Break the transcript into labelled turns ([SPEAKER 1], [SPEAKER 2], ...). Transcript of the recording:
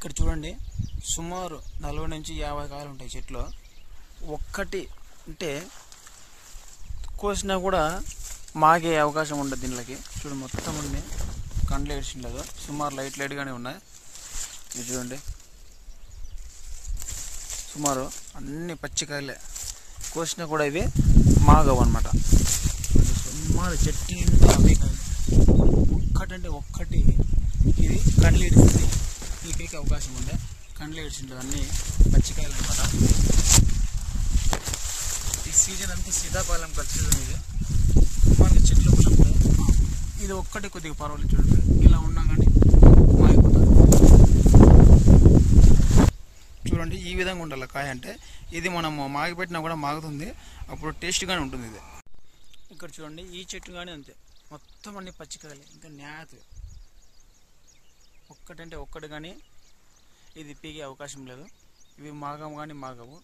[SPEAKER 1] ఇక్కడ చూడండి, సుమారు 40 నుంచి 50 కాయలు ఉంటాయి చెట్లు. ఒక్కటి అంటే కోసినా కూడా మాగే అవకాశం ఉండదు దీనికి. చూడండి, మొత్తం ఉంది, కండ్లు ఏడ్చిండదు, సుమారు లైట్గానే ఉన్నాయి. ఇది చూడండి, సుమారు అన్ని పచ్చికాయలే, కోసినా కూడా ఇవి మాగవు అనమాట. సుమారు చెట్టు అవే కాయలు. ఒక్కటంటే ఒక్కటి ఇది కండ్లు ఏడుస్తుంది, పీకేకి అవకాశం ఉండే, కండ్లు ఏడ్చిండదు, అన్నీ పచ్చికాయలు అనమాట. ఈ సీజన్ అంతా సీతాఫలం సీజన్. ఇది సుమారు చెట్లు కూడా ఇది ఒక్కటి కొద్దిగా పర్వాలేదు. చూడండి, ఇలా ఉన్నా కానీ మాగిపోతుంది. చూడండి, ఈ విధంగా ఉండాలి కాయ. అంటే ఇది మనం మాగిపెట్టినా కూడా మాగుతుంది, అప్పుడు టేస్ట్గానే ఉంటుంది ఇది. ఇక్కడ చూడండి, ఈ చెట్టు కానీ అంతే, మొత్తం అన్ని పచ్చికాయలు, ఇంకా నేత. ఒక్కటంటే ఒక్కటి కానీ ఇది పీగే అవకాశం లేదు. ఇవి మాగవు కానీ మాగవు.